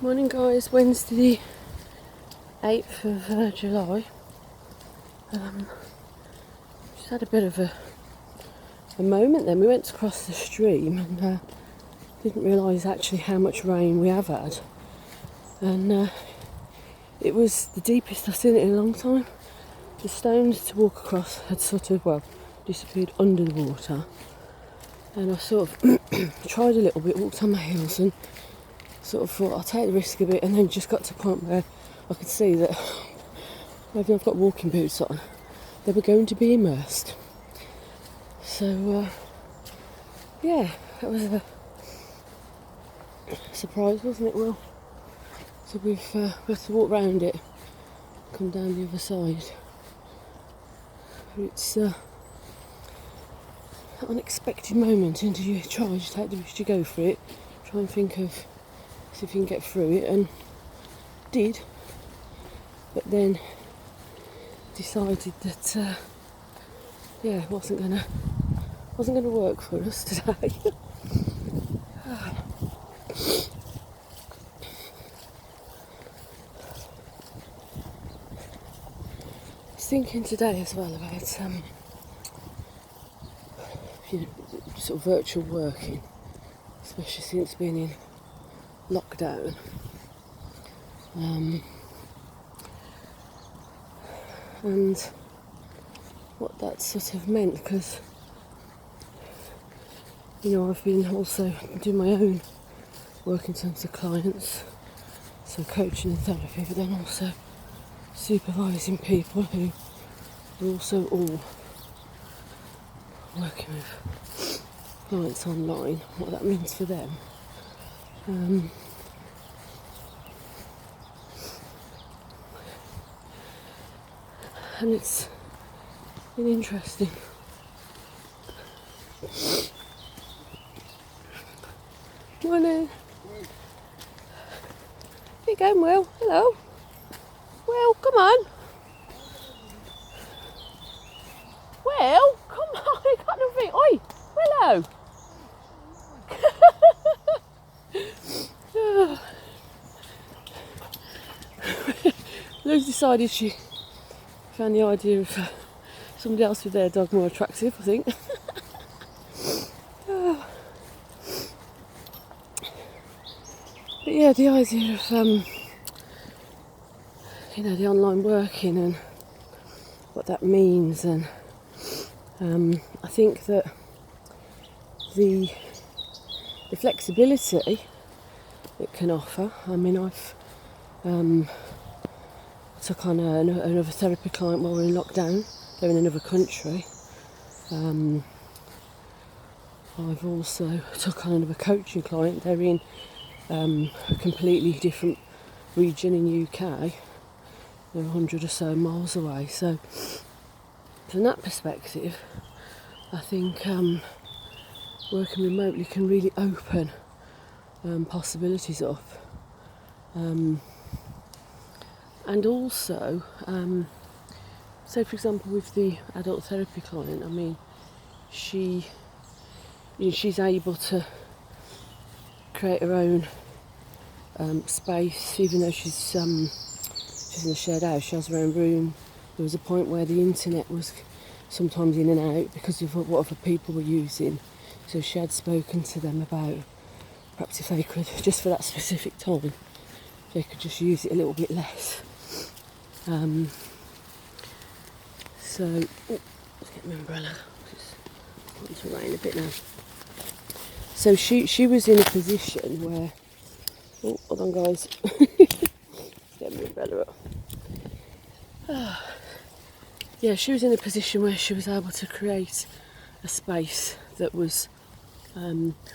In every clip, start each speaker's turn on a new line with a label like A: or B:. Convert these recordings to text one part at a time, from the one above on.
A: Morning guys, Wednesday the 8th of July. Just had a bit of a moment then. We went to cross the stream and didn't realise actually how much rain we have had. And it was the deepest I've seen it in a long time. The stones to walk across had sort of, disappeared under the water. And I sort of tried a little bit, walked on my heels and sort of thought I'll take the risk a bit, and then just got to a point where I could see that even I've got walking boots on, they were going to be immersed. So that was a surprise, wasn't it, Will? So we have to walk round it, come down the other side. It's an unexpected moment, and you try, you take the risk, you go for it, try and think of see if you can get through it, and did, but then decided that it wasn't gonna work for us today. I was thinking today as well about sort of virtual working, especially since being in lockdown. And what that sort of meant, because I've been also doing my own work in terms of clients, so coaching and therapy, but then also supervising people who are also all working with clients online, what that means for them. And it's been interesting. Morning. Here you go, Will. Hello. Will, come on. Will, come on. You got nothing. Oi, Willow. Lou's decided she found the idea of somebody else with their dog more attractive, I think. But yeah, the idea of the online working and what that means, and I think that the flexibility it can offer. I mean, I've took on another therapy client while we were in lockdown. They're in another country. I've also took on another coaching client. They're in a completely different region in UK. They're 100 or so miles away. So from that perspective, I think working remotely can really open possibilities up. And also, so for example with the adult therapy client, I mean, she's able to create her own space, even though she's in a shared house. She has her own room. There was a point where the internet was sometimes in and out because of what other people were using. So she had spoken to them about perhaps if they could, just for that specific time, they could just use it a little bit less. Let's get my umbrella. It's starting to rain a bit now. So she was in a position where, hold on guys, let's get my umbrella up. She was in a position where she was able to create a space that was,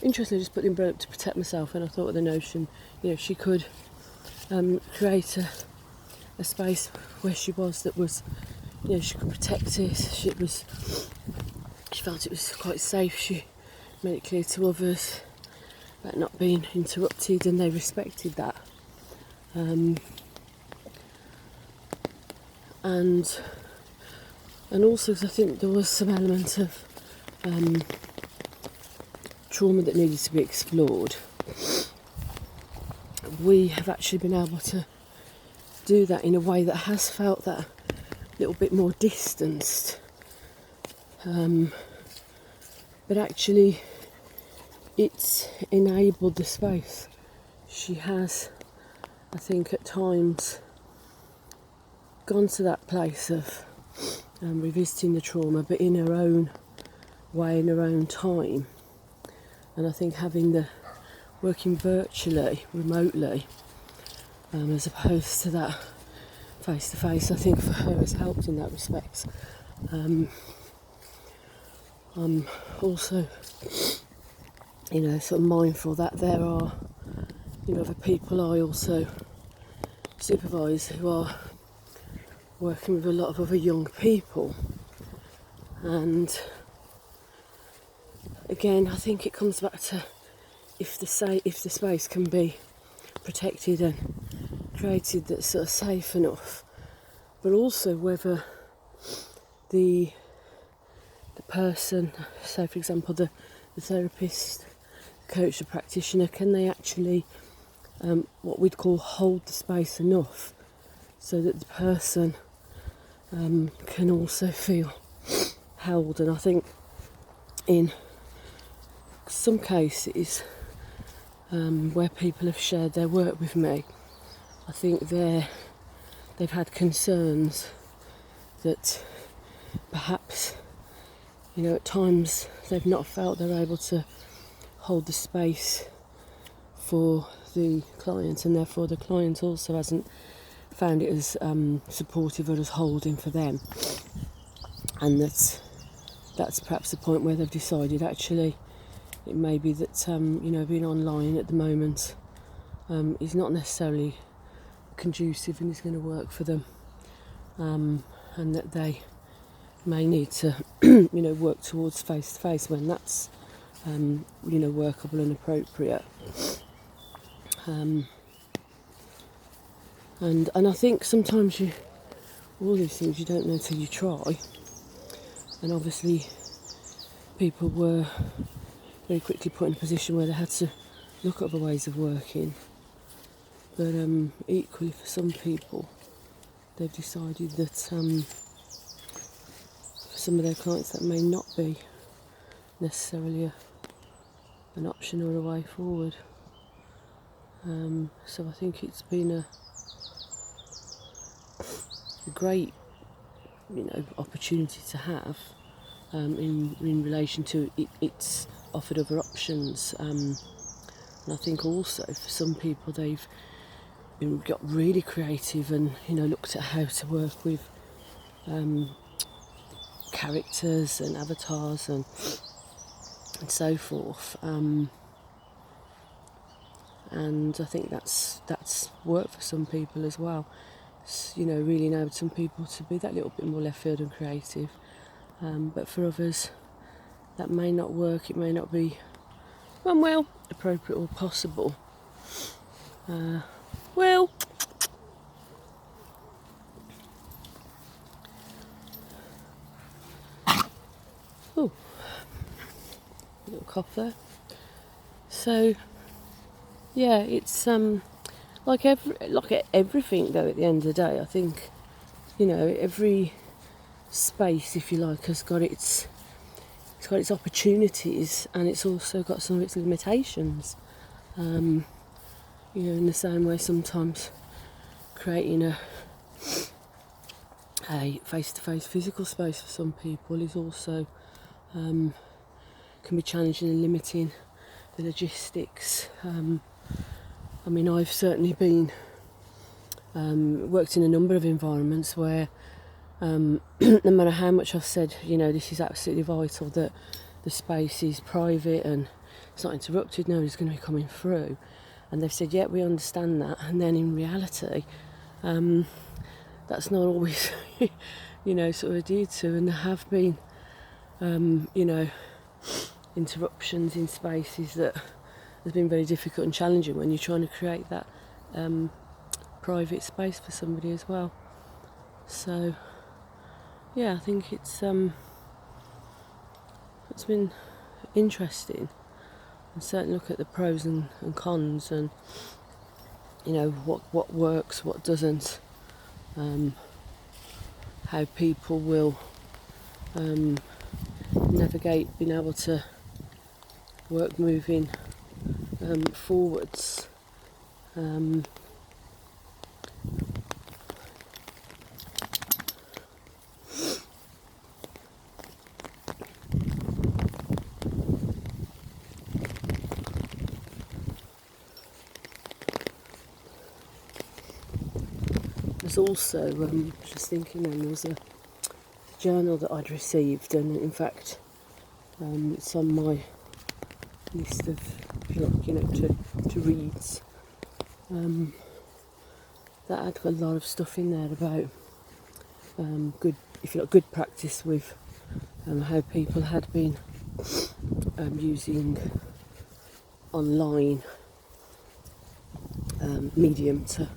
A: interestingly, I just put the umbrella up to protect myself, and I thought of the notion, she could create a space where she was that was, she could protect it. She felt it was quite safe. She made it clear to others about not being interrupted, and they respected that. And also, because I think there was some element of trauma that needed to be explored, we have actually been able to do that in a way that has felt that little bit more distanced. But actually, it's enabled the space. She has, I think, at times gone to that place of revisiting the trauma, but in her own way, in her own time. And I think having the working virtually, remotely, as opposed to that face-to-face, I think for her has helped in that respect. I'm also, sort of mindful that there are, other people I also supervise who are working with a lot of other young people. And again, I think it comes back to if the space can be protected and created that's sort of safe enough, but also whether the person, so for example the therapist, the coach, the practitioner, can they actually what we'd call hold the space enough so that the person can also feel held. And I think in some cases where people have shared their work with me, I think they've had concerns that perhaps at times they've not felt they're able to hold the space for the client, and therefore the client also hasn't found it as supportive or as holding for them. And that's perhaps the point where they've decided actually it may be that being online at the moment is not necessarily conducive and is going to work for them, and that they may need to work towards face-to-face when that's workable and appropriate. And I think sometimes all these things you don't know until you try. And obviously people were very quickly put in a position where they had to look at other ways of working. But equally for some people, they've decided that for some of their clients that may not be necessarily an option or a way forward. So I think it's been a great opportunity to have in relation to it's offered other options, and I think also for some people they've got really creative and looked at how to work with characters and avatars and so forth, and I think that's worked for some people as well. It's, really enabled some people to be that little bit more left field and creative, but for others that may not work. It may not be appropriate or possible. Oh, little cough there. So yeah, it's like everything though. At the end of the day, I think every space, if you like, has got its opportunities, and it's also got some of its limitations. In the same way, sometimes creating a face-to-face physical space for some people is also can be challenging and limiting the logistics. I've certainly been worked in a number of environments where no matter how much I've said, this is absolutely vital, that the space is private and it's not interrupted, nobody's going to be coming through, and they've said, yeah, we understand that, and then in reality that's not always sort of adhered to, and there have been interruptions in spaces that has been very difficult and challenging when you're trying to create that private space for somebody as well. So yeah, I think it's been interesting, and certainly look at the pros and cons, and you know, what works, what doesn't, how people will navigate being able to work moving forwards. There's also, just thinking then, there was a journal that I'd received, and in fact it's on my list of, if you like, you know, to reads, that had a lot of stuff in there about good, if you like, good practice with how people had been using online medium to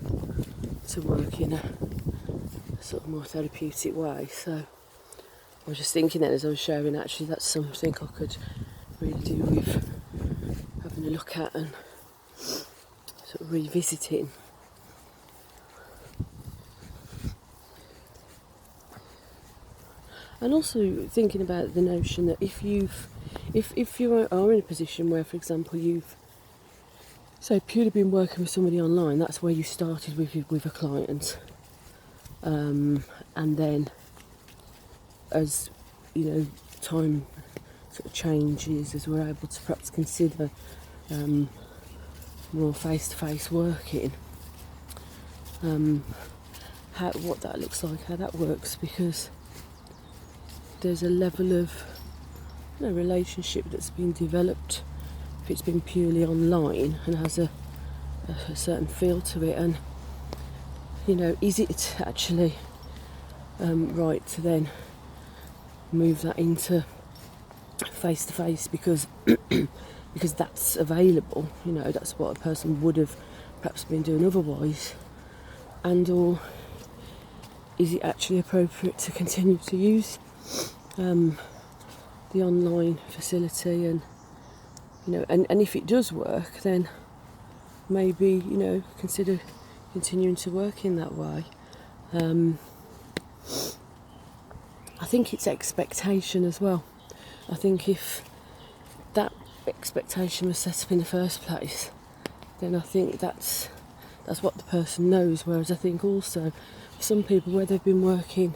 A: work in a sort of more therapeutic way. So I was just thinking then as I was sharing, actually that's something I could really do with having a look at and sort of revisiting. And also thinking about the notion that if you are in a position where, for example, you've purely been working with somebody online, that's where you started with a client, and then as you know, time sort of changes, as we're able to perhaps consider more face-to-face working, what that looks like, how that works, because there's a level of relationship that's been developed if it's been purely online and has a certain feel to it. And you know, is it actually right to then move that into face to face because because that's available, you know, that's what a person would have perhaps been doing otherwise, and or is it actually appropriate to continue to use the online facility, and you know, and if it does work, then maybe, you know, consider continuing to work in that way. I think it's expectation as well. I think if that expectation was set up in the first place, then I think that's what the person knows. Whereas I think also for some people, where they've been working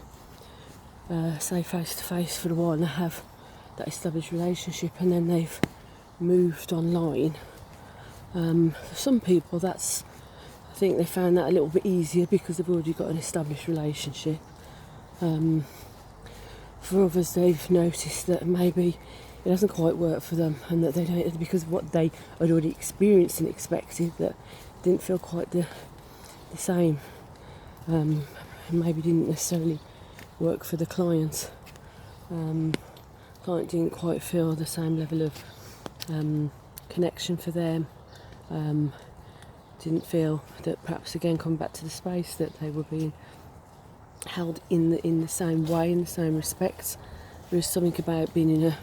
A: say face to face for a while and they have that established relationship, and then they've moved online, for some people I think they found that a little bit easier because they've already got an established relationship. For others, they've noticed that maybe it doesn't quite work for them, and that they don't, because of what they had already experienced and expected, that didn't feel quite the same, and maybe didn't necessarily work for the client. Client didn't quite feel the same level of connection for them. Didn't feel that, perhaps again coming back to the space, that they were being held in the same way, in the same respects. There is something about being in a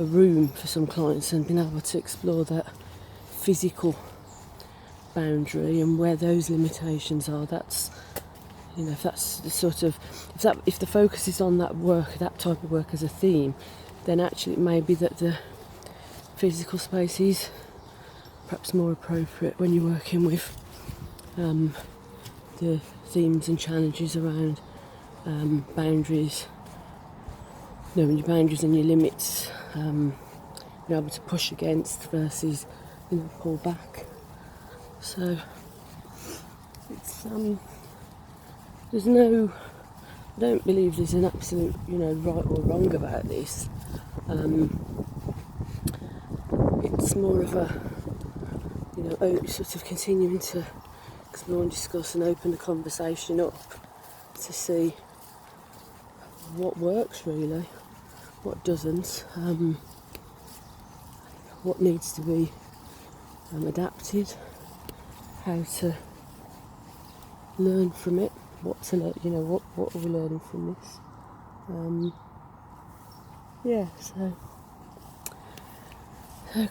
A: room for some clients and being able to explore that physical boundary and where those limitations are. That's, you know, if that's the sort of, if the focus is on that work, that type of work as a theme, then actually it may be that the physical space is perhaps more appropriate when you're working with the themes and challenges around boundaries, knowing your boundaries and your limits, being able to push against versus, you know, pull back. So it's there's no, I don't believe there's an absolute, you know, right or wrong about this. It's more of a, you know, sort of continuing to explore and discuss and open the conversation up to see what works really, what doesn't, what needs to be adapted, how to learn from it, what to learn, you know, what are we learning from this. Yeah, so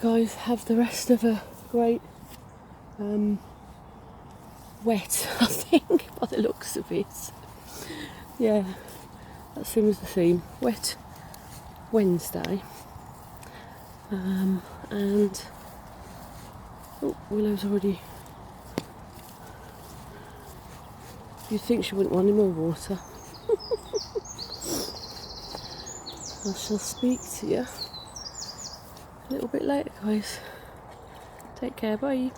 A: guys, have the rest of a great wet, I think, by the looks of it. Yeah, that seems the theme. Wet Wednesday. And oh, Willow's already. You'd think she wouldn't want any more water. I shall speak to you a little bit later, guys. Take care, bye.